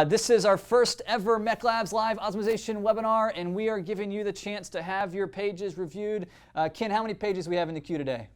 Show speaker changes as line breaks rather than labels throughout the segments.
This is our first ever MECLABS Live Optimization Webinar, and we are giving you the chance to have your pages reviewed. Ken, how many pages do we have in the queue today?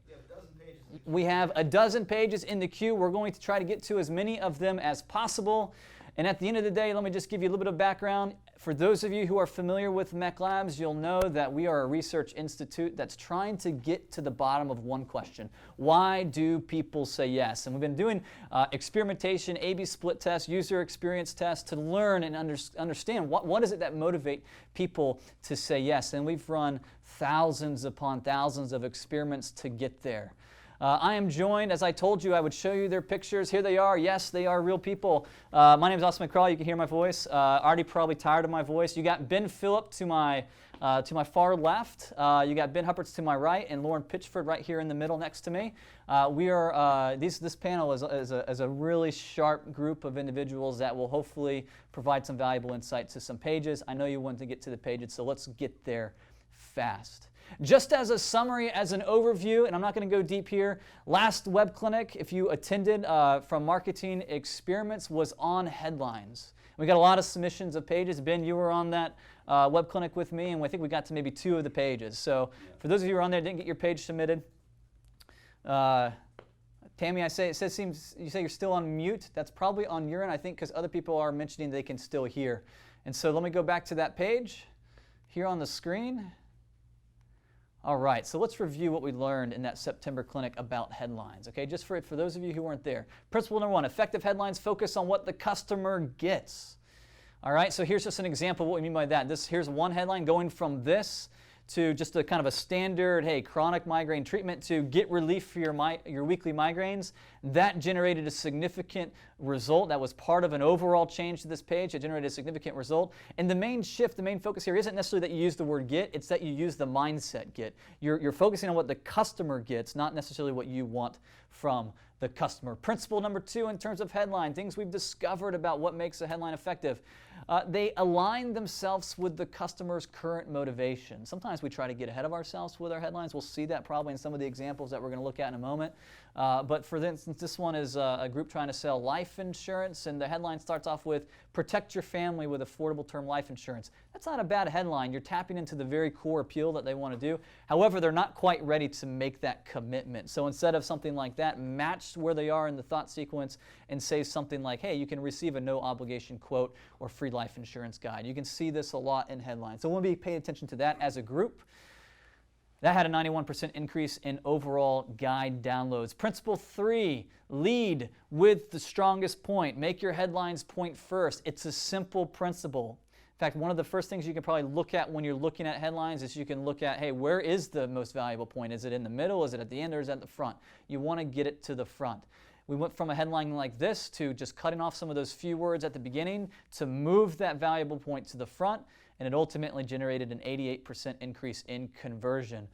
We have a dozen pages in the queue. We're going to try to get to as many of them as possible. And at the end of the day, let me just give you a little bit of background. For those of you who are familiar with MECLABS, you'll know that we are a research institute that's trying to get to the bottom of one question. Why do people say yes? And we've been doing experimentation, A/B split tests, user experience tests to learn and understand what is it that motivate people to say yes. And we've run thousands upon thousands of experiments to get there. I am joined, as I told you, I would show you their pictures. Here they are. Yes, they are real people. My name is Austin McCraw. You can hear my voice. Already probably tired of my voice. You got Ben Phillip to my far left. You got Ben Hupperts to my right, and Lauren Pitchford right here in the middle next to me. This panel is a really sharp group of individuals that will hopefully provide some valuable insight to some pages. I know you want to get to the pages, so let's get there fast. Just as a summary, as an overview, and I'm not going to go deep here, last web clinic, if you attended from Marketing Experiments, was on headlines. We got a lot of submissions of pages. Ben, you were on that web clinic with me, and I think we got to maybe 2 of the pages. So for those of you who are on there, didn't get your page submitted, Tammy, you say you're still on mute. That's probably on your end, I think, because other people are mentioning they can still hear. And so let me go back to that page here on the screen. All right, so let's review what we learned in that September clinic about headlines, okay? Just for those of you who weren't there. Principle number 1, effective headlines focus on what the customer gets. All right, so here's just an example of what we mean by that. Here's one headline going from this to just a kind of a standard, hey, chronic migraine treatment to get relief for your weekly migraines. That generated a significant result. That was part of an overall change to this page. It generated a significant result. And the main shift, the main focus here isn't necessarily that you use the word get, it's that you use the mindset get. You're focusing on what the customer gets, not necessarily what you want from the customer. Principle number 2 in terms of headline, things we've discovered about what makes a headline effective. They align themselves with the customer's current motivation. Sometimes we try to get ahead of ourselves with our headlines. We'll see that probably in some of the examples that we're going to look at in a moment. But for instance, this one is a group trying to sell life insurance, and the headline starts off with, protect your family with affordable term life insurance. That's not a bad headline. You're tapping into the very core appeal that they want to do. However, they're not quite ready to make that commitment. So instead of something like that, match where they are in the thought sequence and say something like, hey, you can receive a no obligation quote or free life insurance guide. You can see this a lot in headlines. So we'll be paying attention to that as a group. That had a 91% increase in overall guide downloads. Principle 3, lead with the strongest point. Make your headlines point first. It's a simple principle. In fact, one of the first things you can probably look at when you're looking at headlines is you can look at, hey, where is the most valuable point? Is it in the middle? Is it at the end? Or is it at the front? You want to get it to the front. We went from a headline like this to just cutting off some of those few words at the beginning to move that valuable point to the front, and it ultimately generated an 88% increase in conversion.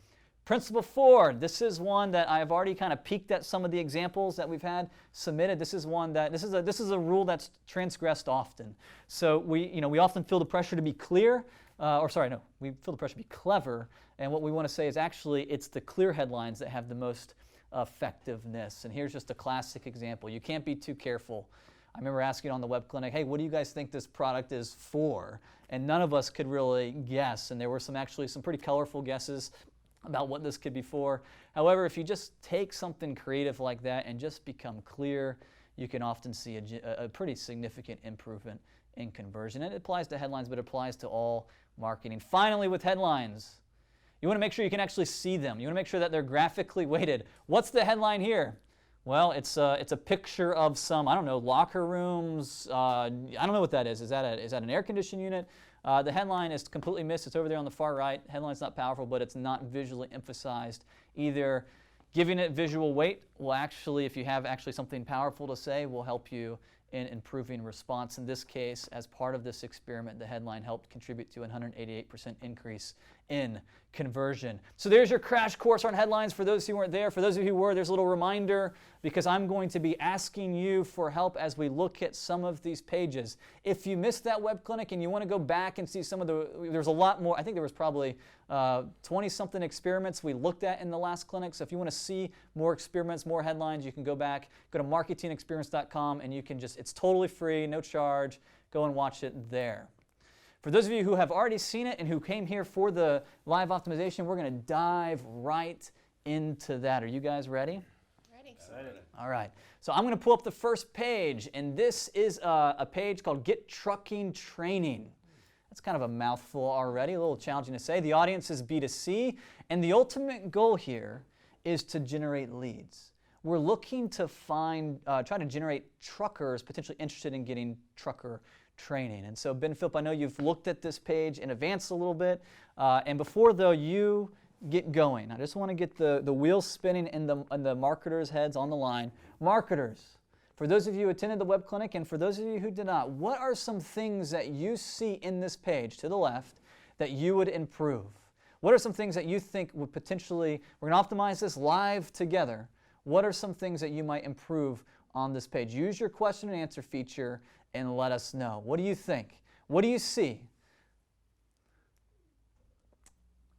Principle 4, this is one that I've already kind of peeked at some of the examples that we've had submitted. This is one that, this is a rule that's transgressed often. So we often feel the pressure to be clear, we feel the pressure to be clever, and what we want to say is actually it's the clear headlines that have the most effectiveness. And here's just a classic example. You can't be too careful. I remember asking on the web clinic, hey, what do you guys think this product is for? And none of us could really guess, and there were some pretty colorful guesses about what this could be for. However, if you just take something creative like that and just become clear, you can often see a pretty significant improvement in conversion. And it applies to headlines, but it applies to all marketing. Finally, with headlines, you want to make sure you can actually see them. You want to make sure that they're graphically weighted. What's the headline here? Well, it's a picture of some, I don't know, locker rooms. I don't know what that is. Is that an air conditioning unit? The headline is completely missed. It's over there on the far right. Headline's not powerful, but it's not visually emphasized either. Giving it visual weight will actually, if you have actually something powerful to say, will help you in improving response. In this case, as part of this experiment, the headline helped contribute to a 188% increase in conversion. So there's your crash course on headlines for those who weren't there. For those of you who were, there's a little reminder because I'm going to be asking you for help as we look at some of these pages. If you missed that web clinic and you want to go back and see some of there's a lot more. I think there was probably 20-something experiments we looked at in the last clinic. So if you want to see more experiments, more headlines, you can go back, go to marketingexperience.com, and you can it's totally free, no charge. go and watch it there. For those of you who have already seen it and who came here for the live optimization, we're going to dive right into that. Are you guys ready?
Ready.
All right. So I'm going to pull up the first page, and this is a page called Get Trucking Training. That's kind of a mouthful already, a little challenging to say. The audience is B2C, and the ultimate goal here is to generate leads. We're looking to try to generate truckers potentially interested in getting trucker training. And so, Ben Philp, I know you've looked at this page in advance a little bit. And before, though, you get going, I just want to get the wheels spinning and the marketers' heads on the line. Marketers, for those of you who attended the web clinic and for those of you who did not, what are some things that you see in this page to the left that you would improve? What are some things that you think would potentially, we're going to optimize this live together. What are some things that you might improve on this page? Use your question and answer feature and let us know. What do you think? What do you see?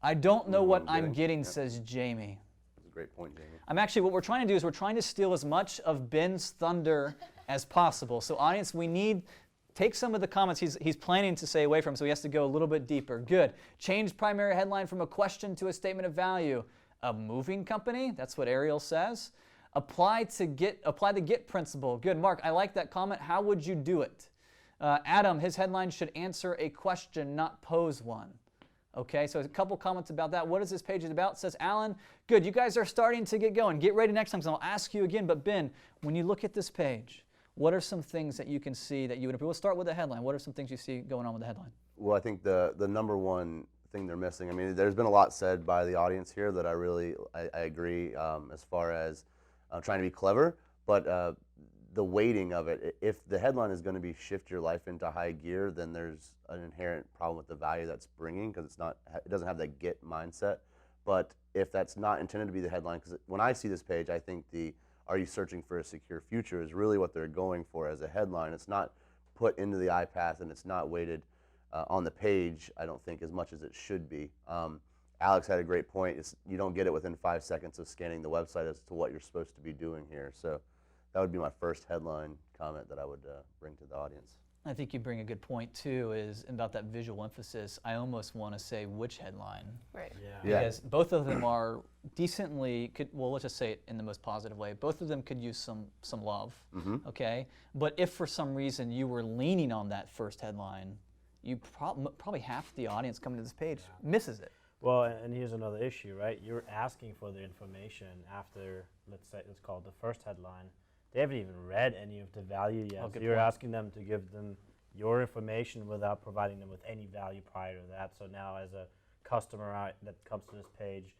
I don't know what I'm getting, says Jamie.
That's a great point, Jamie.
What we're trying to do is we're trying to steal as much of Ben's thunder as possible. So audience, take some of the comments he's planning to stay away from, so he has to go a little bit deeper. Good. Change primary headline from a question to a statement of value. A moving company, that's what Ariel says. Apply the GET principle. Good. Mark, I like that comment. How would you do it? Adam, his headline should answer a question, not pose one. Okay, so a couple comments about that. What is this page about? Says Alan. Good. You guys are starting to get going. Get ready next time, because I'll ask you again. But Ben, when you look at this page, what are some things that you can see that you would improve? We'll start with the headline. What are some things you see going on with the headline?
Well, I think the number one thing they're missing, I mean, there's been a lot said by the audience here that I agree as far as trying to be clever, but the weighting of it, if the headline is going to be shift your life into high gear, then there's an inherent problem with the value that's bringing, because it doesn't have that get mindset. But if that's not intended to be the headline, because when I see this page, I think are you searching for a secure future is really what they're going for as a headline. It's not put into the iPath, and it's not weighted on the page, I don't think, as much as it should be. Alex had a great point. You don't get it within 5 seconds of scanning the website as to what you're supposed to be doing here. So that would be my first headline comment that I would bring to the audience.
I think you bring a good point, too, is about that visual emphasis. I almost want to say which headline.
Right.
Yeah.
Because both of them are decently, let's just say it in the most positive way. Both of them could use some love, okay? But if for some reason you were leaning on that first headline, you probably half the audience coming to this page misses it.
Well, and here's another issue, right? You're asking for the information after, let's call it the first headline. They haven't even read any of the value yet. So you're asking them to give them your information without providing them with any value prior to that. So now as a customer that comes to this page,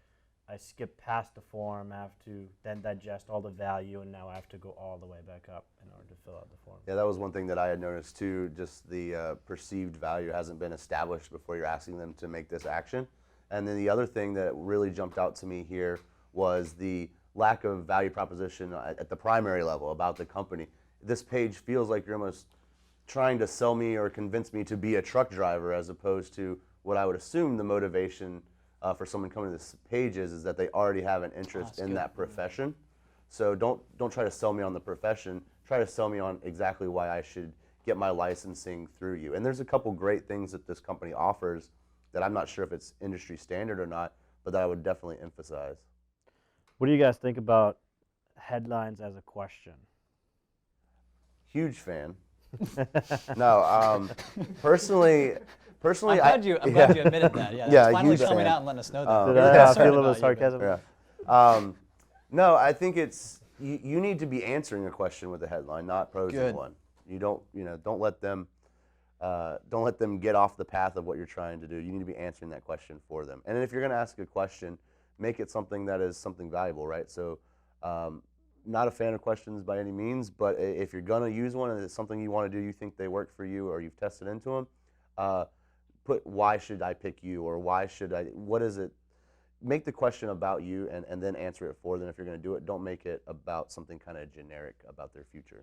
I skip past the form, I have to then digest all the value, and now I have to go all the way back up in order to fill out the form.
Yeah, that was one thing that I had noticed too, just the perceived value hasn't been established before you're asking them to make this action. And then the other thing that really jumped out to me here was the lack of value proposition at the primary level about the company. This page feels like you're almost trying to sell me or convince me to be a truck driver, as opposed to what I would assume the motivation for someone coming to this page is that they already have an interest in that profession. So don't try to sell me on the profession. Try to sell me on exactly why I should get my licensing through you. And there's a couple great things that this company offers that I'm not sure if it's industry standard or not, but that I would definitely emphasize.
What do you guys think about headlines as a question?
Huge fan. No, personally,
I'm glad you admitted that. Yeah, that's finally coming out and letting us know that.
Did I feel a little sarcasm?
Yeah. No, I think it's you need to be answering a question with a headline, not posing one. You don't let them get off the path of what you're trying to do. You need to be answering that question for them. And if you're going to ask a question, make it something that is something valuable, right? So, not a fan of questions by any means, but if you're going to use one and it's something you want to do, you think they work for you or you've tested into them, put why should I pick you, or why should I, what is it? Make the question about you and then answer it for them. If you're going to do it, don't make it about something kind of generic about their future.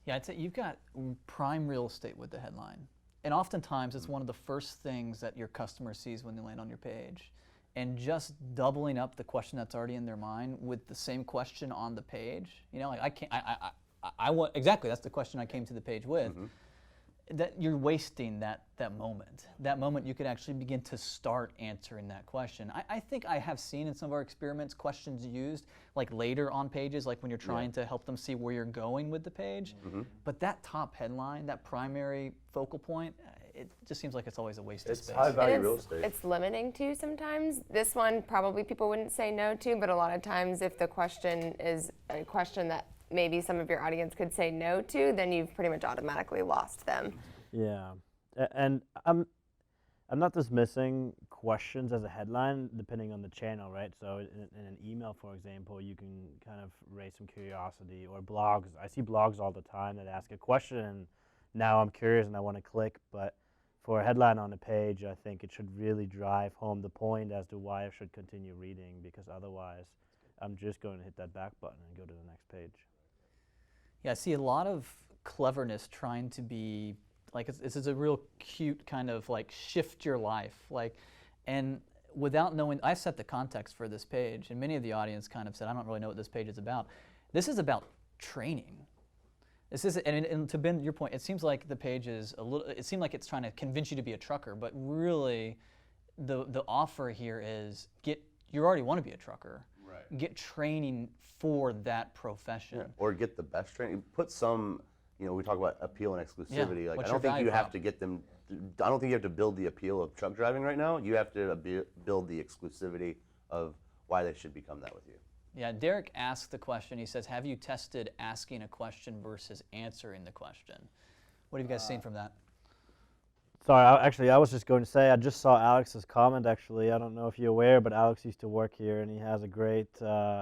Yeah, I'd say you've got prime real estate with the headline. And oftentimes it's one of the first things that your customer sees when they land on your page. And just doubling up the question that's already in their mind with the same question on the page, like I want, exactly, that's the question I came to the page with. that you're wasting that moment. That moment you could actually begin to start answering that question. I think I have seen in some of our experiments questions used like later on pages, like when you're trying to help them see where you're going with the page. But that top headline, that primary focal point, it just seems like it's always a waste of space.
It's high value real estate.
It's limiting too sometimes. This one probably people wouldn't say no to, but a lot of times if the question is a question that maybe some of your audience could say no to, then you've pretty much automatically lost them.
Yeah, and I'm not dismissing questions as a headline depending on the channel, right? So in an email, for example, you can kind of raise some curiosity, or blogs. I see blogs all the time that ask a question, and now I'm curious and I want to click, but for a headline on a page, I think it should really drive home the point as to why I should continue reading, because otherwise I'm just going to hit that back button and go to the next page.
Yeah, I see a lot of cleverness trying to be, like, this is a real cute kind of like shift your life. Like, and without knowing, I set the context for this page, and many of the audience kind of said, I don't really know what this page is about. This is about training. This is, and to Ben, your point, it seems like the page is a little, it seemed like it's trying to convince you to be a trucker, but really the offer here is you already want to be a trucker. Right. Get training for that profession.
Yeah. Or get the best training. Put some, we talk about appeal and exclusivity.
Yeah.
Like,
What's
I don't
your
think you
value
have to get them, I don't think you have to build the appeal of truck driving right now. You have to build the exclusivity of why they should become that with you.
Yeah, Derek asked the question. He says, have you tested asking a question versus answering the question? What have you guys seen from that?
Sorry, I was just going to say, I just saw Alex's comment, actually. I don't know if you're aware, but Alex used to work here, and he has a great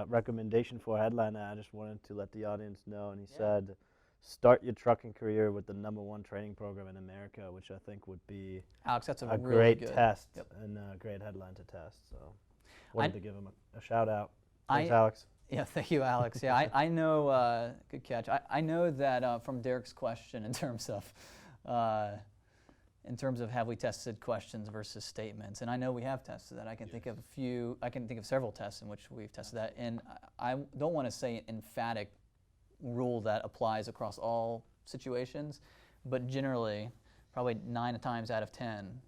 recommendation for a headline that I just wanted to let the audience know. And he said, start your trucking career with the #1 training program in America, which I think would be
Alex, that's a really
great
good
test and a great headline to test. So wanted to give him a shout out. Thanks, Alex.
Yeah, thank you, Alex. Yeah, I know, good catch. I know that from Derek's question in terms of have we tested questions versus statements, and I know we have tested that. I can think of several tests in which we've tested that, and I don't want to say an emphatic rule that applies across all situations, but generally, probably 9 times out of 10,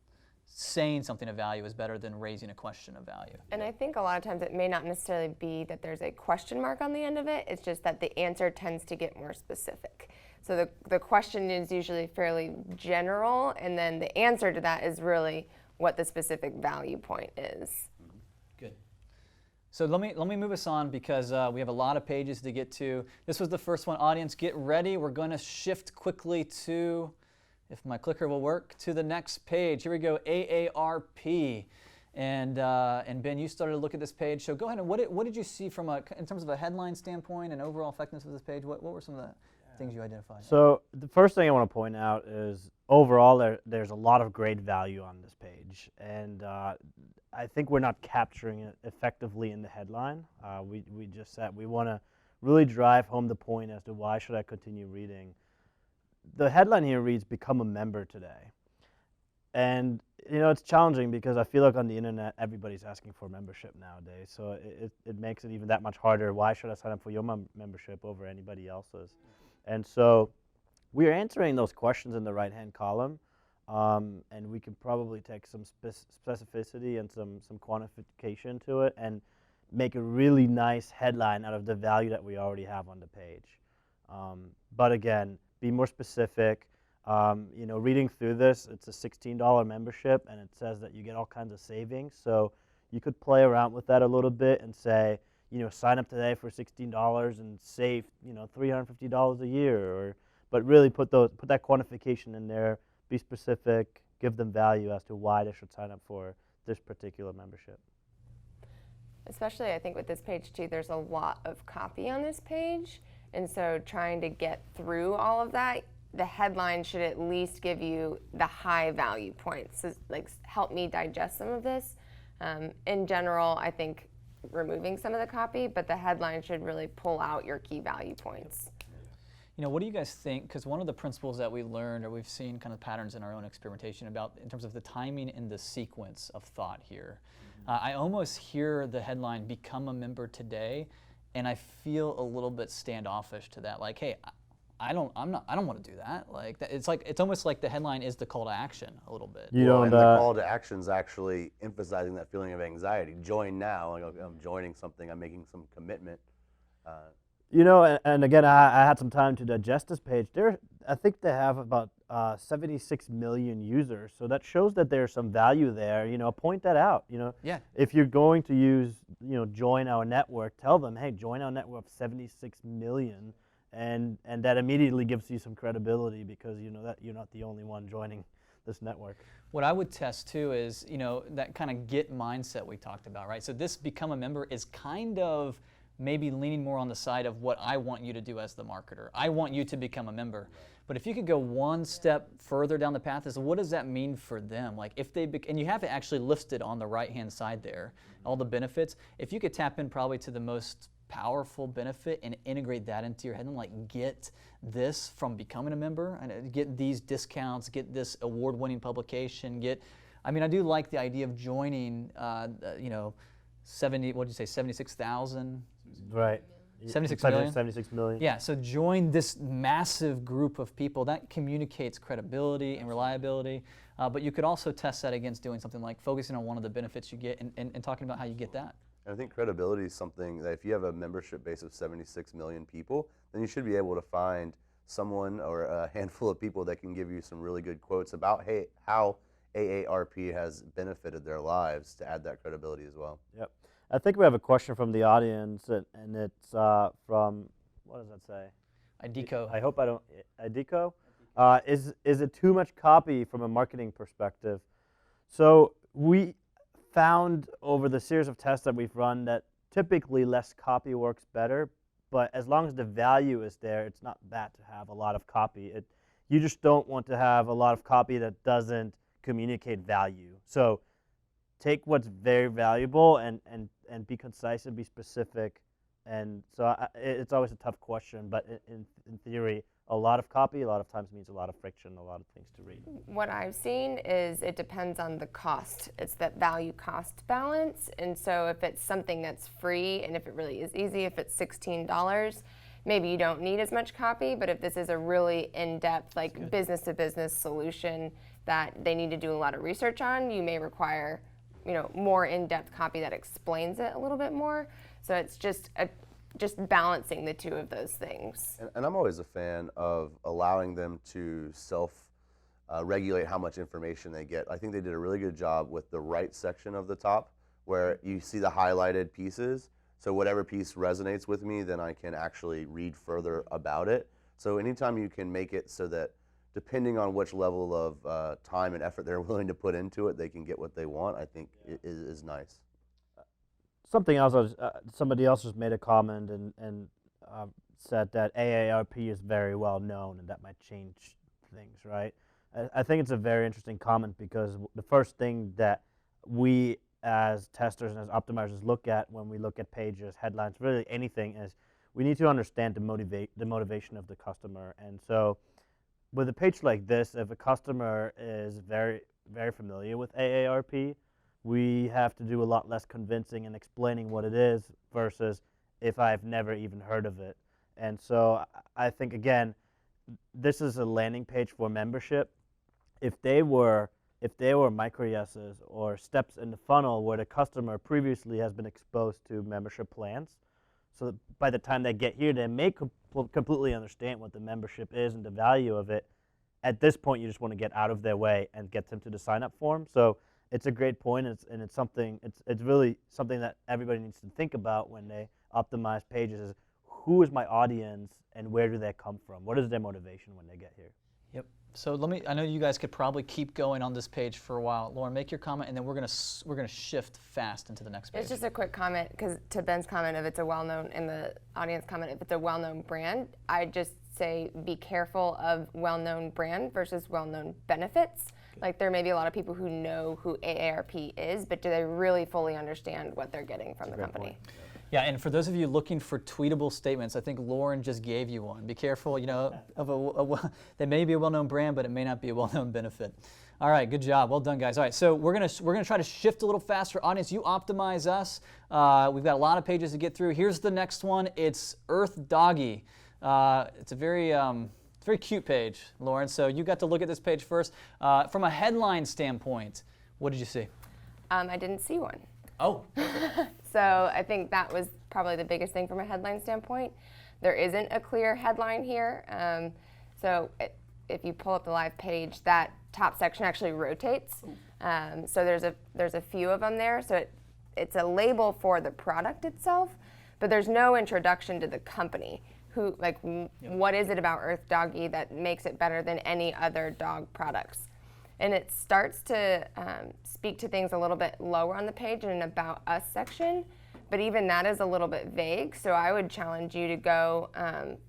saying something of value is better than raising a question of value.
And I think a lot of times it may not necessarily be that there's a question mark on the end of it, it's just that the answer tends to get more specific. So the question is usually fairly general, and then the answer to that is really what the specific value point is.
Good. So let me move us on, because we have a lot of pages to get to. This was the first one. Audience, get ready. We're going to shift quickly to, if my clicker will work, to the next page. Here we go, AARP. And Ben, you started to look at this page. So go ahead, and what did you see from in terms of a headline standpoint and overall effectiveness of this page? What were some of the things you identified?
So the first thing I want to point out is overall there's a lot of great value on this page. And I think we're not capturing it effectively in the headline. We just said we want to really drive home the point as to why should I continue reading. The headline here reads, become a member today. And it's challenging because I feel like on the internet, everybody's asking for membership nowadays. So it makes it even that much harder. Why should I sign up for your membership over anybody else's? And so we are answering those questions in the right-hand column. And we can probably take some specificity and some quantification to it and make a really nice headline out of the value that we already have on the page. But again, be more specific. Reading through this, it's a $16 membership, and it says that you get all kinds of savings. So you could play around with that a little bit and say, sign up today for $16 and save, $350 a year. But really put that quantification in there. Be specific. Give them value as to why they should sign up for this particular membership.
Especially, I think with this page too, there's a lot of copy on this page, and so trying to get through all of that, the headline should at least give you the high value points. So, like, help me digest some of this. In general, I think removing some of the copy, but the headline should really pull out your key value points.
What do you guys think? Because one of the principles that we learned, or we've seen kind of patterns in our own experimentation about, in terms of the timing and the sequence of thought here. I almost hear the headline, become a member today, and I feel a little bit standoffish to that. Like, hey, I don't want to do that. Like it's almost like the headline is the call to action a little bit.
You don't.
And the call to action is actually emphasizing that feeling of anxiety. Join now. Like, okay, I'm joining something. I'm making some commitment.
You know, and again, I had some time to digest this page. I think they have about 76 million users, so that shows that there's some value there. You know, point that out. You know,
Yeah.
If you're going to use, join our network, tell them, hey, join our network of 76 million, and that immediately gives you some credibility because you know that you're not the only one joining this network.
What I would test too is, that kind of get mindset we talked about, right? So this become a member is kind of maybe leaning more on the side of what I want you to do as the marketer. I want you to become a member. But if you could go one step further down the path, is what does that mean for them? Like if they, and you have it actually listed on the right-hand side there, all the benefits. If you could tap in probably to the most powerful benefit and integrate that into your head and like get this from becoming a member and get these discounts, get this award-winning publication, I do like the idea of joining, 76,000?
Right.
76 million?
76 million.
Yeah, so join this massive group of people. That communicates credibility and reliability, but you could also test that against doing something like focusing on one of the benefits you get and talking about how you get that.
And I think credibility is something that if you have a membership base of 76 million people, then you should be able to find someone or a handful of people that can give you some really good quotes about how AARP has benefited their lives to add that credibility as well.
Yep. I think we have a question from the audience, and it's from, what does that say?
IDECO.
I hope I don't, IDECO? Is it too much copy from a marketing perspective? So we found over the series of tests that we've run that typically less copy works better, but as long as the value is there, it's not bad to have a lot of copy. You just don't want to have a lot of copy that doesn't communicate value. So take what's very valuable and be concise and be specific. And so it's always a tough question, but in theory, a lot of copy a lot of times means a lot of friction, a lot of things to read.
What I've seen is it depends on the cost. It's that value cost balance. And so if it's something that's free and if it really is easy, if it's $16, maybe you don't need as much copy, but if this is a really in-depth like business-to-business solution that they need to do a lot of research on, you may require more in-depth copy that explains it a little bit more. So it's just balancing the two of those things.
And I'm always a fan of allowing them to self-regulate how much information they get. I think they did a really good job with the right section of the top where you see the highlighted pieces. So whatever piece resonates with me, then I can actually read further about it. So anytime you can make it so that depending on which level of time and effort they're willing to put into it, they can get what they want, I think is nice.
Something else, somebody else just made a comment and said that AARP is very well known and that might change things, right? I think it's a very interesting comment because the first thing that we as testers and as optimizers look at when we look at pages, headlines, really anything is we need to understand the motivation of the customer. And so with a page like this, if a customer is very, very familiar with AARP, we have to do a lot less convincing and explaining what it is versus if I've never even heard of it. And so I think, again, this is a landing page for membership. If they were micro yeses or steps in the funnel where the customer previously has been exposed to membership plans, so that by the time they get here, they may completely understand what the membership is and the value of it. At this point, you just want to get out of their way and get them to the sign-up form. So it's a great point, and it's really something that everybody needs to think about when they optimize pages is who is my audience and where do they come from? What is their motivation when they get here?
Yep. So I know you guys could probably keep going on this page for a while. Lauren, make your comment, and then we're gonna shift fast into the next page.
It's just a quick comment, because to Ben's comment, if it's a well-known, and the audience comment, if it's a well-known brand, I just say be careful of well-known brand versus well-known benefits. Like there may be a lot of people who know who AARP is, but do they really fully understand what they're getting from the company?
Point.
Yeah, and for those of you looking for tweetable statements, I think Lauren just gave you one. Be careful, of they may be a well-known brand, but it may not be a well-known benefit. All right, good job, well done, guys. All right, so we're gonna try to shift a little faster. Audience, you optimize us. We've got a lot of pages to get through. Here's the next one. It's Doggie. It's a very cute page, Lauren. So you got to look at this page first. From a headline standpoint, what did you see?
I didn't see one.
Oh.
So I think that was probably the biggest thing from a headline standpoint. There isn't a clear headline here. If you pull up the live page, that top section actually rotates. So there's a few of them there. So it's a label for the product itself, but there's no introduction to the company. What is it about Earth Doggie that makes it better than any other dog products? And it starts to speak to things a little bit lower on the page in an About Us section, but even that is a little bit vague. So I would challenge you to go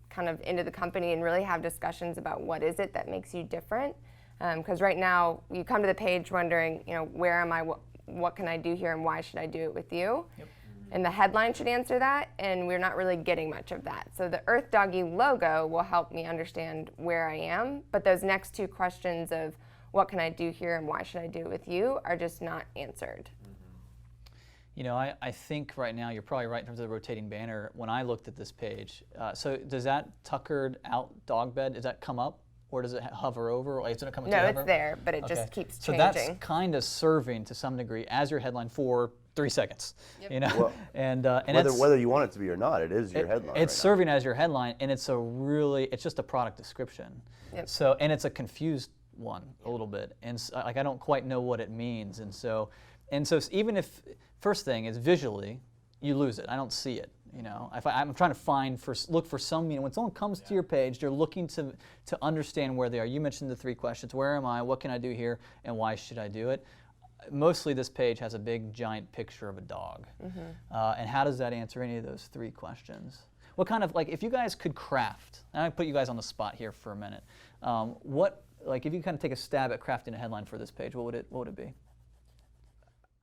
kind of into the company and really have discussions about what is it that makes you different. Because right now you come to the page wondering, where am I, what can I do here, and why should I do it with you? Yep. And the headline should answer that, and we're not really getting much of that. So the Earth Doggie logo will help me understand where I am, but those next two questions of what can I do here and why should I do it with you are just not answered.
I think right now you're probably right in terms of the rotating banner. When I looked at this page, so does that tuckered out dog bed, does that come up? Or does it hover over? Or is it come
No, it's there, but it just keeps changing.
So that's kind of serving to some degree as your headline for 3 seconds. Yep.
Well,
and
whether you want it to be or not, it is your headline.
It's serving as your headline, and it's it's just a product description.
Yep.
So and it's a confused one a little bit, and so, I don't quite know what it means, and so even if first thing is visually, you lose it. I don't see it. If I'm trying to look for some, when someone comes to your page, they're looking to understand where they are. You mentioned the 3 questions: where am I? What can I do here? And why should I do it? Mostly, this page has a big, giant picture of a dog. Mm-hmm. And how does that answer any of those 3 questions? What kind of if you guys could craft? And I put you guys on the spot here for a minute. If you kind of take a stab at crafting a headline for this page, what would it be?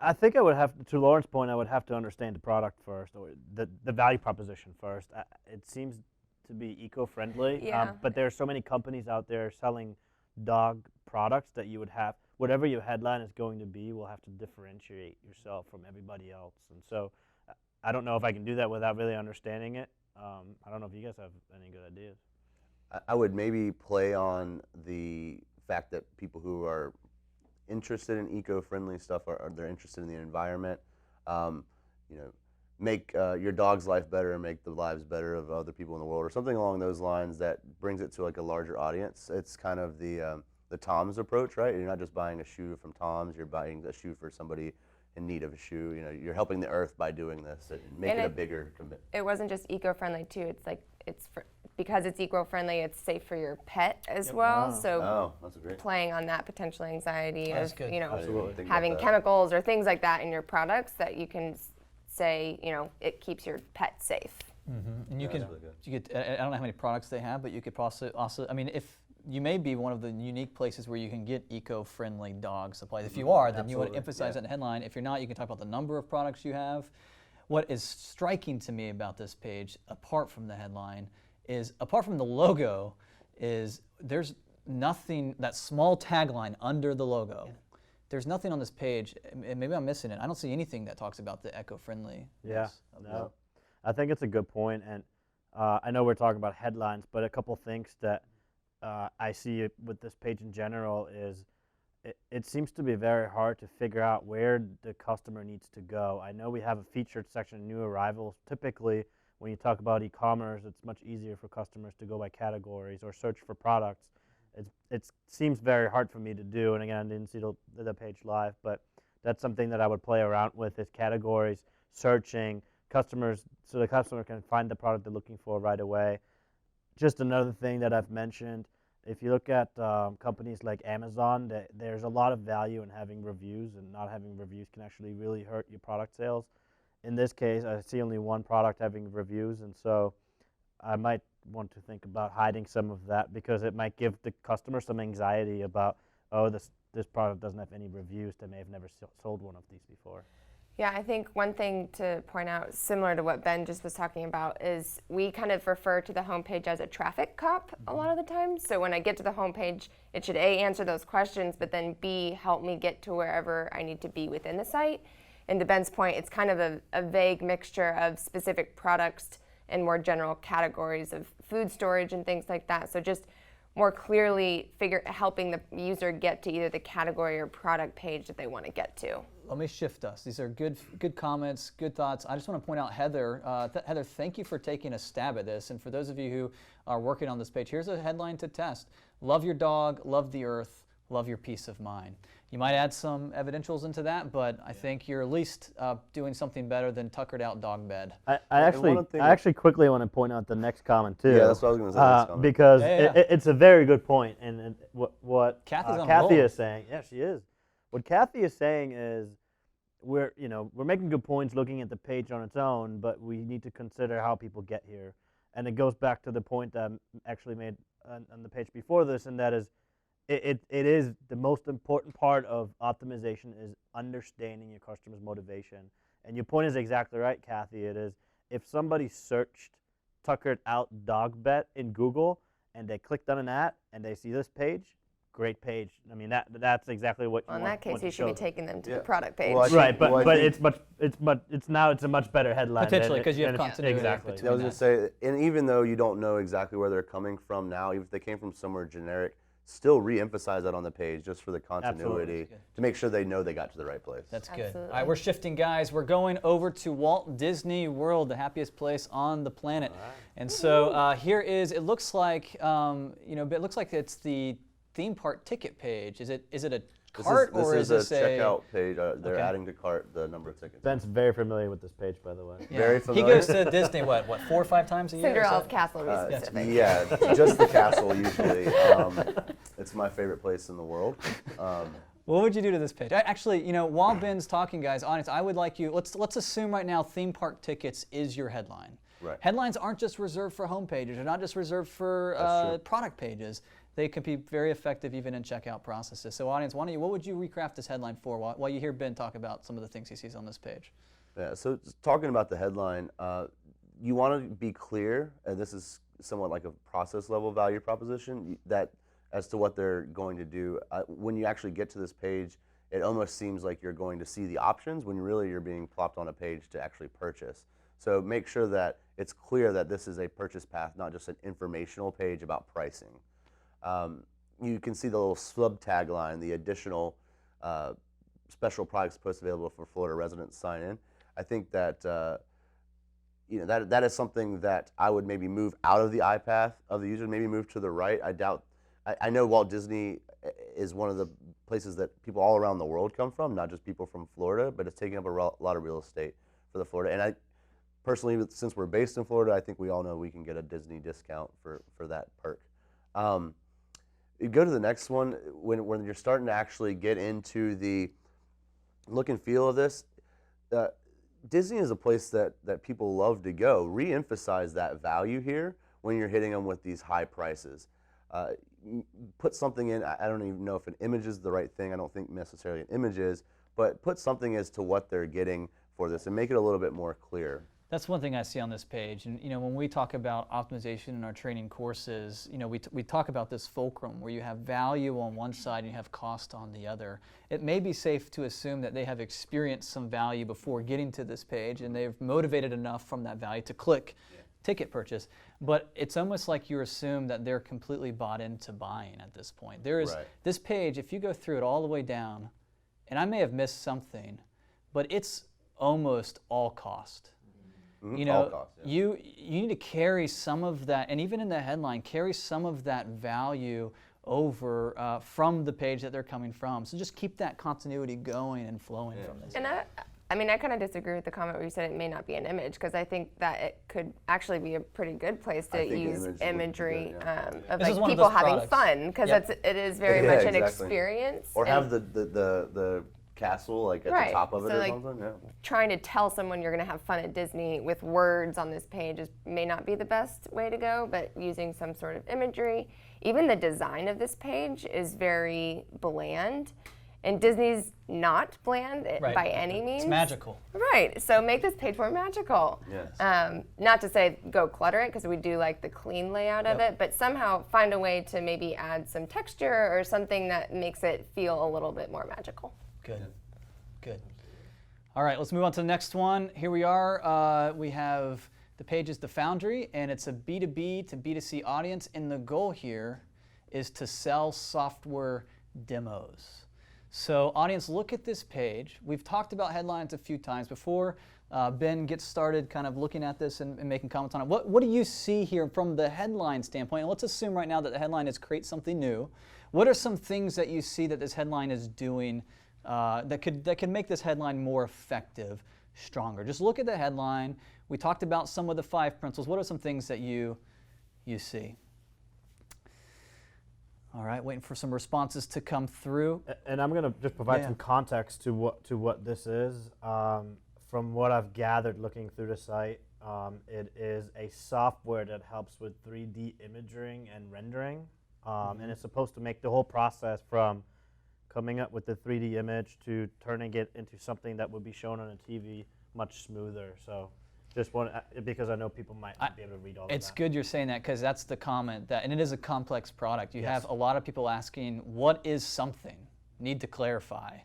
I think I would have to Lauren's point, I would have to understand the product first, or the value proposition first. It seems to be eco-friendly, but there are so many companies out there selling dog products that you would have, whatever your headline is going to be, will have to differentiate yourself from everybody else. And so I don't know if I can do that without really understanding it. I don't know if you guys have any good ideas.
I would maybe play on the fact that people who are interested in eco-friendly stuff they're interested in the environment. Make your dog's life better and make the lives better of other people in the world, or something along those lines that brings it to a larger audience. It's kind of the Tom's approach, right? You're not just buying a shoe from Tom's, you're buying a shoe for somebody in need of a shoe. You're helping the earth by doing this and make it a bigger commitment.
It wasn't just eco-friendly too. It's because it's eco-friendly, it's safe for your pet as well.
Wow.
So
that's great.
playing on that potential anxiety of
Absolutely.
having chemicals or things like that in your products that you can say it keeps your pet safe.
Mm-hmm. And you could I don't know how many products they have, but you could also if you may be one of the unique places where you can get eco-friendly dog supplies. If you are, then you want to emphasize that in the headline. If you're not, you can talk about the number of products you have. What is striking to me about this page, apart from the headline, apart from the logo, is there's nothing, that small tagline under the logo. Yeah. There's nothing on this page, and maybe I'm missing it. I don't see anything that talks about the eco-friendly.
Yeah, no. I think it's a good point, and I know we're talking about headlines, but a couple things that I see with this page in general is it seems to be very hard to figure out where the customer needs to go. I know we have a featured section, new arrivals. Typically, when you talk about e-commerce, it's much easier for customers to go by categories or search for products. It seems very hard for me to do, and again, I didn't see the page live, but that's something that I would play around with, is categories, searching, customers, so the customer can find the product they're looking for right away. Just another thing that I've mentioned, if you look at companies like Amazon, there's a lot of value in having reviews, and not having reviews can actually really hurt your product sales. In this case, I see only one product having reviews, and so I might want to think about hiding some of that, because it might give the customer some anxiety about, oh, this product doesn't have any reviews. They may have never sold one of these before.
Yeah, I think one thing to point out, similar to what Ben just was talking about, is we kind of refer to the homepage as a traffic cop a lot of the time. So when I get to the homepage, it should A, answer those questions, but then B, help me get to wherever I need to be within the site. And to Ben's point, it's kind of a vague mixture of specific products and more general categories of food storage and things like that. So just more clearly helping the user get to either the category or product page that they want to get to.
Let me shift us. These are good comments, good thoughts. I just want to point out Heather. Heather, thank you for taking a stab at this. And for those of you who are working on this page, here's a headline to test. Love your dog, love the earth, love your peace of mind. You might add some evidentials into that, but I think you're at least doing something better than tuckered out dog bed.
I actually quickly want to point out the next comment too.
Yeah, that's what I was going to say. Next comment.
Because it's a very good point, and what
Kathy
is saying. Yeah, she is. What Kathy is saying is, we're making good points looking at the page on its own, but we need to consider how people get here, and it goes back to the point that I actually made on the page before this, and that is, it is the most important part of optimization is understanding your customer's motivation. And your point is exactly right, Kathy. It is, if somebody searched tuckered out dog bet in Google and they clicked on an ad and they see this page, great page. I mean, that's exactly what you want.
In that case, you should be taking them to the product page.
Well,
right, but it's a much better headline.
Potentially, because you have continuity.
Exactly.
I was going to say, and even though you don't know exactly where they're coming from now, even if they came from somewhere generic, still re-emphasize that on the page just for the continuity to make sure they know they got to the right place.
That's good. All right, we're shifting, guys. We're going over to Walt Disney World, the happiest place on the planet. Right. And so here is, it looks like, it looks like it's the theme park ticket page. Is it a cart or is this
a checkout page? They're adding to cart the number of tickets.
Ben's very familiar with this page, by the way.
Yeah.
Very familiar.
He goes to Disney, what, 4 or 5 times a year?
Cinderella's Castle, to be specific.
Yeah, just the castle usually. It's my favorite place in the world.
What would you do to this page? Actually, while Ben's talking, guys, audience, I would like you, let's assume right now theme park tickets is your headline.
Right.
Headlines aren't just reserved for home pages. They're not just reserved for product pages. They can be very effective even in checkout processes. So audience, what would you recraft this headline for while you hear Ben talk about some of the things he sees on this page?
Yeah, so talking about the headline, you want to be clear, and this is somewhat like a process level value proposition, that as to what they're going to do. When you actually get to this page, it almost seems like you're going to see the options when really you're being plopped on a page to actually purchase. So make sure that it's clear that this is a purchase path, not just an informational page about pricing. You can see the little sub tagline, the additional special products post available for Florida residents sign in. I think that that is something that I would maybe move out of the eye path of the user, maybe move to the right. I know Walt Disney is one of the places that people all around the world come from, not just people from Florida, but it's taking up a lot of real estate for the Florida. And I personally, since we're based in Florida, I think we all know we can get a Disney discount for that perk. You go to the next one, when you're starting to actually get into the look and feel of this, Disney is a place that people love to go. Re-emphasize that value here when you're hitting them with these high prices. Put something in, I don't even know if an image is the right thing, I don't think necessarily an image is, but put something as to what they're getting for this and make it a little bit more clear.
That's one thing I see on this page, and when we talk about optimization in our training courses, we talk about this fulcrum where you have value on one side and you have cost on the other. It may be safe to assume that they have experienced some value before getting to this page, and they've motivated enough from that value to click ticket purchase. But it's almost like you assume that they're completely bought into buying at this point. There is this page, if you go through it all the way down, and I may have missed something, but it's almost all cost.
All cost,
you need to carry some of that, and even in the headline, carry some of that value over from the page that they're coming from. So just keep that continuity going and flowing from this.
And I kind of disagree with the comment where you said it may not be an image, because I think that it could actually be a pretty good place to use imagery of like people having fun, because it is very much an experience.
Or have the castle like at the top of it or something.
Trying to tell someone you're going to have fun at Disney with words on this page may not be the best way to go, but using some sort of imagery. Even the design of this page is very bland, and Disney's not bland by any means.
It's magical.
Right, so make this page more magical.
Yes.
Not to say go clutter it, because we do like the clean layout of it, but somehow find a way to maybe add some texture or something that makes it feel a little bit more magical. Good.
All right, let's move on to the next one. Here we are. We have The page is the Foundry, and it's a B2B to B2C audience, and the goal here is to sell software demos. So audience, look at this page. We've talked about headlines a few times before. Ben gets started kind of looking at this and making comments on it. What do you see here from the headline standpoint? And let's assume right now that the headline is create something new. What are some things that you see that this headline is doing that could make this headline more effective, stronger? Just look at the headline. We talked about some of the 5 principles. What are some things that you see? All right, waiting for some responses to come through.
And I'm going to just provide some context to what this is. From what I've gathered looking through the site, it is a software that helps with 3D imaging and rendering. And it's supposed to make the whole process from coming up with the 3D image to turning it into something that would be shown on a TV much smoother. So just want because I know people might not be able to read all of that.
It's good you're saying that, because that's the comment, and it is a complex product. You have a lot of people asking, what is something? Need to clarify.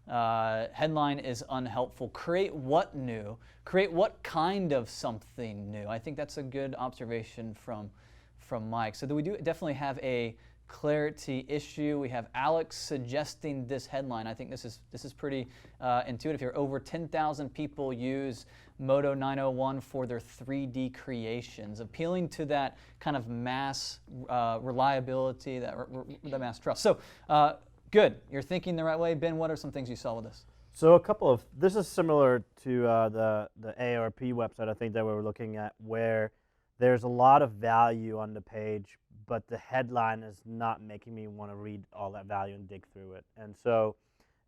Headline is unhelpful. Create what new? Create what kind of something new? I think that's a good observation from Mike. So we do definitely have a clarity issue. We have Alex suggesting this headline. I think this is pretty intuitive here. Over 10,000 people use Modo 901 for their 3D creations, appealing to that kind of mass reliability, that mass trust. So good. You're thinking the right way. Ben, what are some things you saw with this?
So this is similar to the AARP website, I think, that we were looking at, where there's a lot of value on the page, but the headline is not making me want to read all that value and dig through it. And so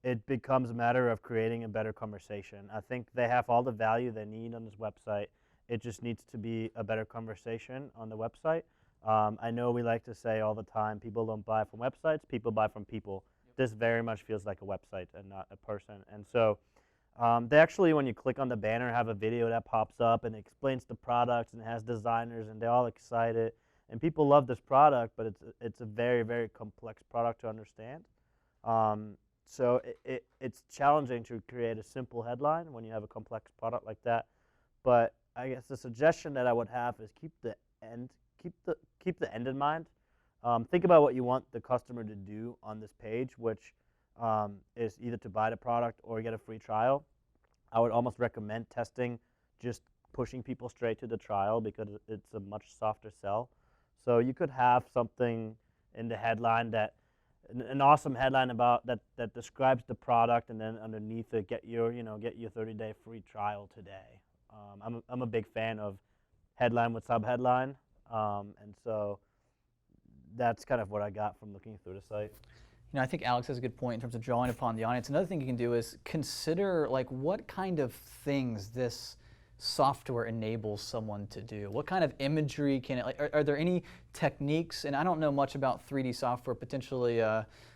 it becomes a matter of creating a better conversation. I think they have all the value they need on this website. It just needs to be a better conversation on the website. I know we like to say all the time, people don't buy from websites, people buy from people. This very much feels like a website and not a person. And so they actually, when you click on the banner, have a video that pops up and explains the products and has designers, and they're all excited. And people love this product, but it's a very, very complex product to understand. So it's challenging to create a simple headline when you have a complex product like that. But I guess the suggestion that I would have is keep the end in mind. Think about what you want the customer to do on this page, which is either to buy the product or get a free trial. I would almost recommend testing, just pushing people straight to the trial, because it's a much softer sell. So you could have something in the headline an awesome headline about that describes the product, and then underneath it, get your 30-day free trial today. I'm a big fan of headline with subheadline, and so that's kind of what I got from looking through the site.
You know, I think Alex has a good point in terms of drawing upon the audience. Another thing you can do is consider, like, what kind of things this software enables someone to do. What kind of imagery can it, like, are there any techniques? And I don't know much about 3D software. Potentially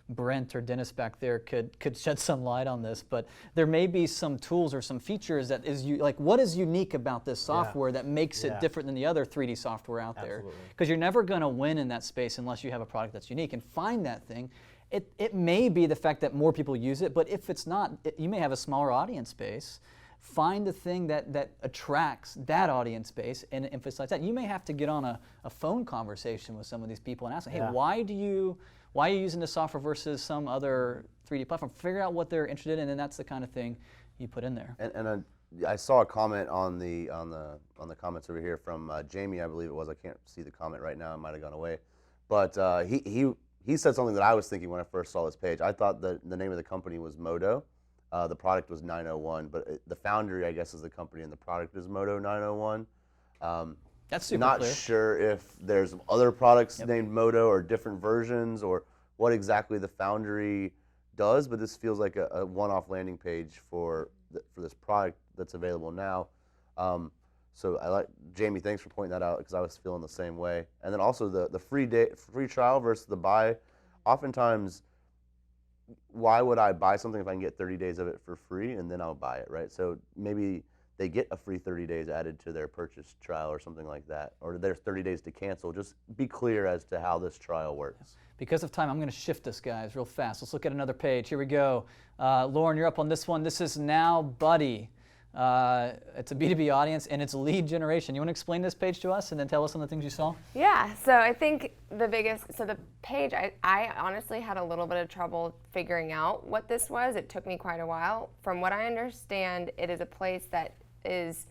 Brent or Dennis back there could shed some light on this, but there may be some tools or some features that is, like, what is unique about this software that makes it different than the other 3D software out there? Because you're never going to win in that space unless you have a product that's unique. And find that thing. It may be the fact that more people use it, but if it's not, you may have a smaller audience base. Find the thing that attracts that audience base and emphasize that. You may have to get on a phone conversation with some of these people and ask them, hey, why are you using this software versus some other 3D platform? Figure out what they're interested in, and that's the kind of thing you put in there.
And I saw a comment on the comments over here from Jamie, I believe it was. I can't see the comment right now; it might have gone away. But he said something that I was thinking when I first saw this page. I thought that the name of the company was Modo. The product was 901, but the Foundry, I guess, is the company, and the product is Modo 901.
That's super
Not
clear.
sure if there's other products named Modo or different versions, or what exactly the Foundry does, but this feels like a one-off landing page for this product that's available now. So I like, Jamie, thanks for pointing that out, because I was feeling the same way. And then also the free trial versus the buy. Oftentimes, why would I buy something if I can get 30 days of it for free, and then I'll buy it, right? So maybe they get a free 30 days added to their purchase trial or something like that, or there's 30 days to cancel. Just be clear as to how this trial works.
Because of time, I'm going to shift this, guys, real fast. Let's look at another page. Here we go. Lauren, you're up on this one. This is Now Buddy. It's a B2B audience, and it's lead generation. You want to explain this page to us and then tell us some of the things you saw?
Yeah, so I think the page, I honestly had a little bit of trouble figuring out what this was. It took me quite a while. From what I understand, it is a place that is,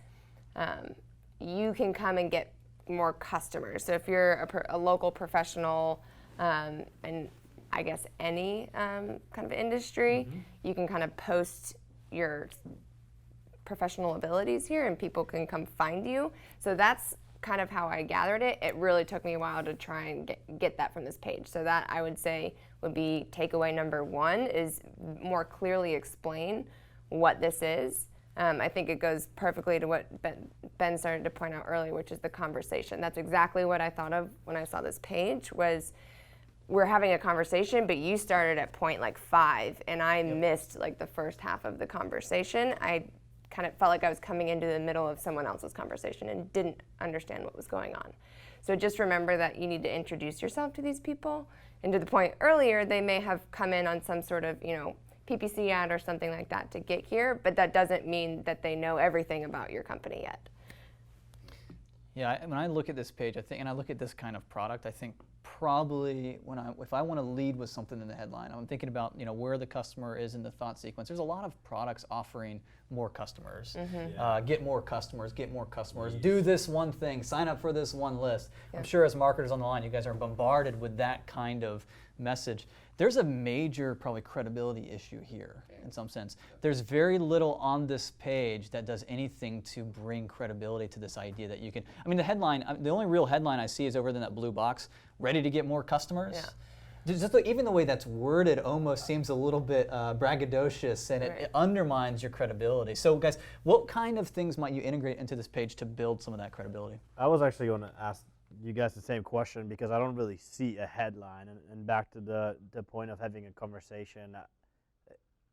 you can come and get more customers. So if you're a local professional, and I guess any kind of industry, you can kind of post your professional abilities here and people can come find you. So that's kind of how I gathered it. It really took me a while to try and get that from this page. So that I would say would be takeaway number one, is more clearly explain what this is. I think it goes perfectly to what Ben started to point out earlier, which is the conversation. That's exactly what I thought of when I saw this page. Was we're having a conversation, but you started at point like 5 and I missed like the first half of the conversation. I kind of felt like I was coming into the middle of someone else's conversation and didn't understand what was going on. So just remember that you need to introduce yourself to these people. And to the point earlier, they may have come in on some sort of, PPC ad or something like that to get here, but that doesn't mean that they know everything about your company yet.
Yeah, when I look at this page, and I look at this kind of product, I think probably if I want to lead with something in the headline, I'm thinking about where the customer is in the thought sequence. There's a lot of products offering more customers, get more customers, do this one thing, sign up for this one list. I'm sure as marketers on the line, you guys are bombarded with that kind of message. There's a major probably credibility issue here in some sense. There's very little on this page that does anything to bring credibility to this idea that you can, the headline, the only real headline I see is over in that blue box, ready to get more customers. Yeah. Even the way that's worded almost seems a little bit braggadocious, and it undermines your credibility. So guys, what kind of things might you integrate into this page to build some of that credibility?
I was actually going to ask you guys the same question because I don't really see a headline. And back to the point of having a conversation,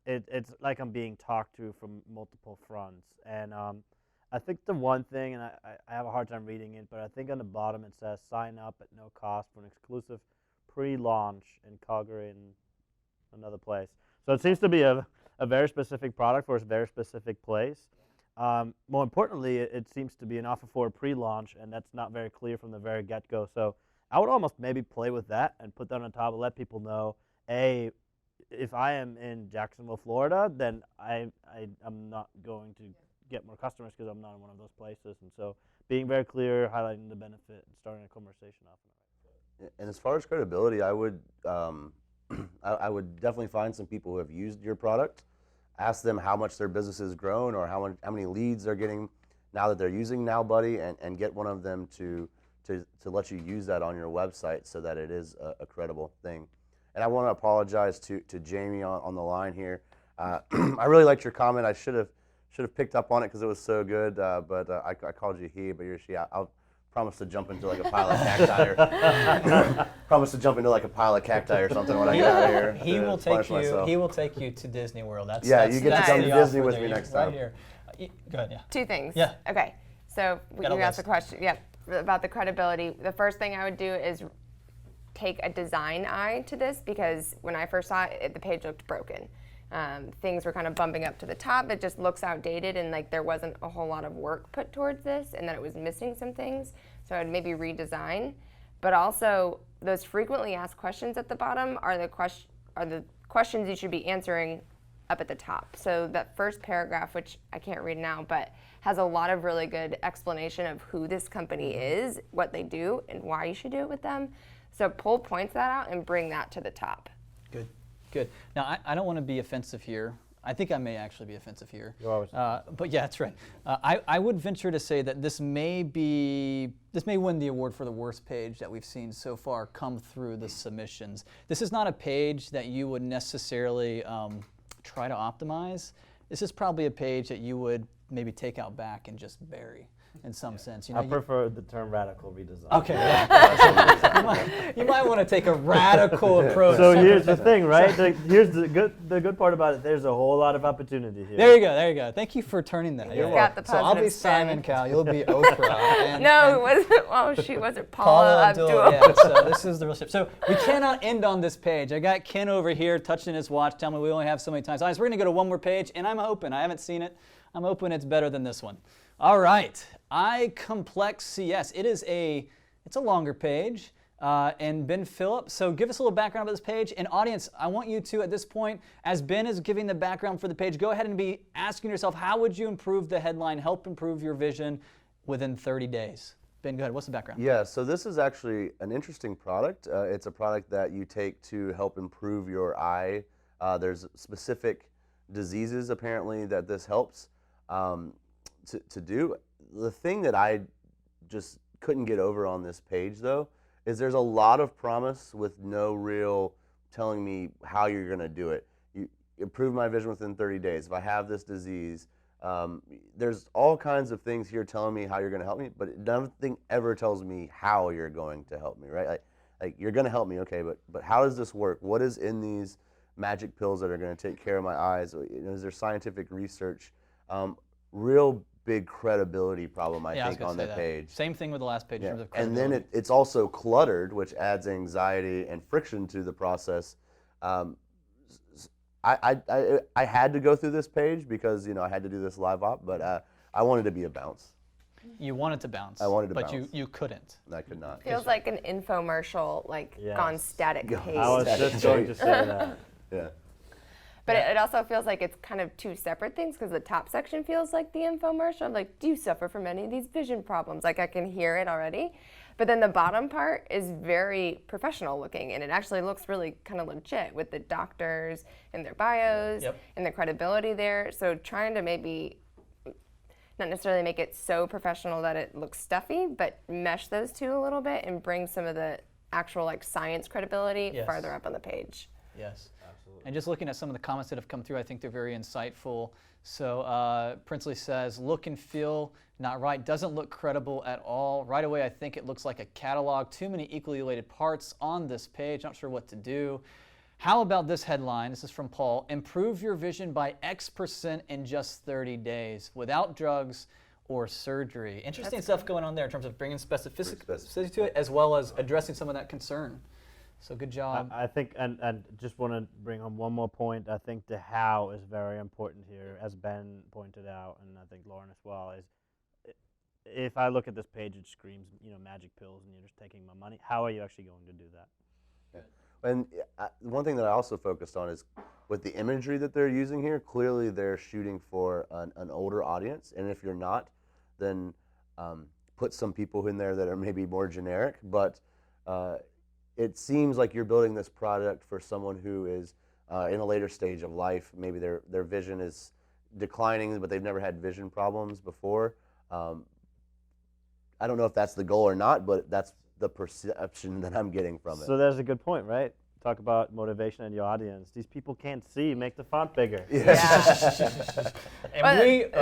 it's like I'm being talked to from multiple fronts. And I think the one thing, and I have a hard time reading it, but I think on the bottom it says sign up at no cost for an exclusive pre-launch in Calgary and another place. So it seems to be a very specific product for a very specific place. More importantly, it seems to be an offer for a pre-launch, and that's not very clear from the very get-go. So I would almost maybe play with that and put that on top and let people know, if I am in Jacksonville, Florida, then I'm not going to get more customers because I'm not in one of those places. And so being very clear, highlighting the benefit, and starting a conversation off.
And as far as credibility, I would I would definitely find some people who have used your product, ask them how much their business has grown or how many leads they're getting now that they're using NowBuddy, and get one of them to let you use that on your website so that it is a credible thing. And I want to apologize to Jamie on the line here. I really liked your comment. I should have picked up on it because it was so good, but I called you he, but you're she. I'll promise to jump into like a pile of cacti or promise to jump into like a pile of cacti or something when I get out of here.
He will take you to Disney World.
You get to come to Disney with me next time.
Right here. Go ahead, yeah.
2 things.
Yeah.
Okay. So you asked the question, about the credibility. The first thing I would do is take a design eye to this, because when I first saw it, the page looked broken. Things were kind of bumping up to the top. It just looks outdated, and like there wasn't a whole lot of work put towards this, and that it was missing some things. So I'd maybe redesign. But also, those frequently asked questions at the bottom are the questions you should be answering up at the top. So that first paragraph, which I can't read now, but has a lot of really good explanation of who this company is, what they do, and why you should do it with them. So pull points that out and bring that to the top.
Good. Now, I don't want to be offensive here. I think I may actually be offensive here.
You always.
But yeah, that's right. I would venture to say that this may win the award for the worst page that we've seen so far come through the submissions. This is not a page that you would necessarily try to optimize. This is probably a page that you would maybe take out back and just bury. in some sense.
I prefer the term radical redesign.
Okay. Yeah. you might want to take a radical approach.
So here's the thing, right? Here's the good part about it. There's a whole lot of opportunity here.
There you go. Thank you for turning that.
You've got the
So I'll be
positive spin.
Simon Cowell. You'll be Oprah. And,
No, it wasn't. Oh, she wasn't Paula Abdul.
Yeah, so this is the real ship. So we cannot end on this page. I got Ken over here touching his watch, telling me we only have so many times. We're going to go to one more page, and I'm hoping, I haven't seen it, I'm hoping it's better than this one. All right, iComplex CS. It's a longer page, and Ben Phillip. So give us a little background about this page. And audience, I want you to, at this point, as Ben is giving the background for the page, go ahead and be asking yourself, how would you improve the headline, help improve your vision within 30 days? Ben, go ahead. What's the background?
Yeah, so this is actually an interesting product. It's a product that you take to help improve your eye. There's specific diseases, apparently, that this helps to do. The thing that I just couldn't get over on this page, though, is there's a lot of promise with no real telling me how you're going to do it. You improve my vision within 30 days. If I have this disease, there's all kinds of things here telling me how you're going to help me, but nothing ever tells me how you're going to help me, right? Like you're going to help me, okay, but how does this work? What is in these magic pills that are going to take care of my eyes? Is there scientific research? Real big credibility problem, I think, on that page.
Same thing with the last page in terms of
And
credibility.
then it's also cluttered, which adds anxiety and friction to the process. I had to go through this page because I had to do this live op, but I wanted to be a bounce.
You wanted to bounce.
I wanted to
but
bounce.
you couldn't.
I could not.
Feels like an infomercial, like
Yes.
gone static page.
I was just going to say that.
Yeah.
But it also feels like it's kind of two separate things because the top section feels like the infomercial. I'm like, do you suffer from any of these vision problems? Like I can hear it already. But then the bottom part is very professional looking, and it actually looks really kind of legit with the doctors and their bios and the credibility there. So trying to maybe not necessarily make it so professional that it looks stuffy, but mesh those two a little bit and bring some of the actual like science credibility farther up on the page.
Yes. And just looking at some of the comments that have come through, I think they're very insightful. So Princely says, look and feel not right, doesn't look credible at all. Right away, I think it looks like a catalog, too many equally related parts on this page, not sure what to do. How about this headline? This is from Paul. Improve your vision by X% in just 30 days without drugs or surgery. Interesting stuff going on there in terms of bringing specificity to it, as well as addressing some of that concern. So good job.
I think, and just want to bring on one more point. I think the how is very important here, as Ben pointed out, and I think Lauren as well. Is if I look at this page, it screams, magic pills, and you're just taking my money. How are you actually going to do that?
Yeah. And one thing that I also focused on is with the imagery that they're using here. Clearly, they're shooting for an older audience, and if you're not, then put some people in there that are maybe more generic, but. It seems like you're building this product for someone who is in a later stage of life. Maybe their vision is declining, but they've never had vision problems before. I don't know if that's the goal or not, but that's the perception that I'm getting from it.
So there's a good point, right? Talk about motivation and your audience. These people can't see. Make the font bigger.
And
Well,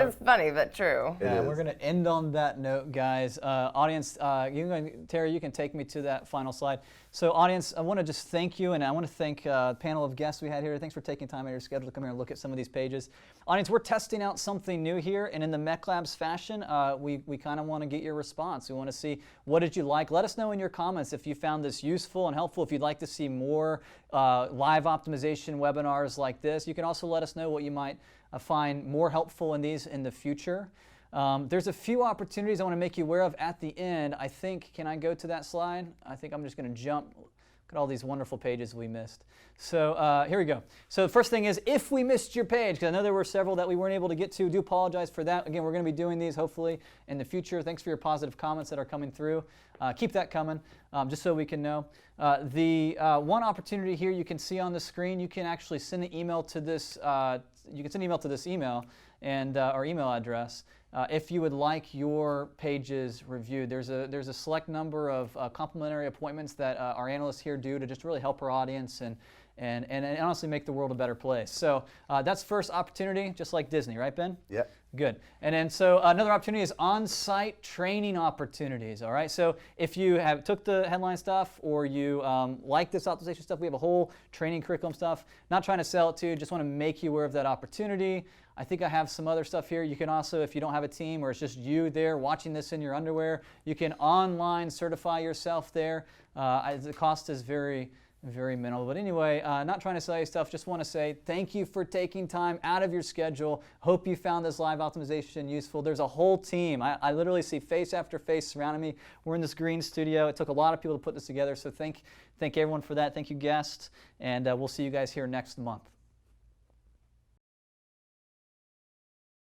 it's funny, but true.
Yeah, we're going to end on that note, guys. Audience, Terry, you can take me to that final slide. So audience, I want to just thank you, and I want to thank the panel of guests we had here. Thanks for taking time out of your schedule to come here and look at some of these pages. Audience, we're testing out something new here, and in the MECLABS fashion, we kind of want to get your response. We want to see, what did you like? Let us know in your comments if you found this useful and helpful. If you'd like to see more live optimization webinars like this, you can also let us know what you might find more helpful in these in the future. There's a few opportunities I want to make you aware of at the end. I think, can I go to that slide? I think I'm just going to jump. Look at all these wonderful pages we missed. So here we go. So the first thing is, if we missed your page, because I know there were several that we weren't able to get to, do apologize for that. Again, we're going to be doing these hopefully in the future. Thanks for your positive comments that are coming through. Keep that coming, just so we can know. The one opportunity here you can see on the screen, you can actually send an email to this. You can send an email to this email and our email address. If you would like your pages reviewed, there's a select number of complimentary appointments that our analysts here do to just really help our audience and honestly make the world a better place. So that's first opportunity, just like Disney, right, Ben?
Yeah.
Good. And then so another opportunity is on-site training opportunities, all right? So if you have took the headline stuff or you like this optimization stuff, we have a whole training curriculum stuff. Not trying to sell it to you, just want to make you aware of that opportunity. I think I have some other stuff here. You can also, if you don't have a team or it's just you there watching this in your underwear, you can online certify yourself there. The cost is very minimal. But anyway, not trying to sell you stuff, just want to say thank you for taking time out of your schedule. Hope you found this live optimization useful. There's a whole team. I literally see face after face surrounding me. We're in this green studio. It took a lot of people to put this together, so thank everyone for that. Thank you, guests, and we'll see you guys here next month.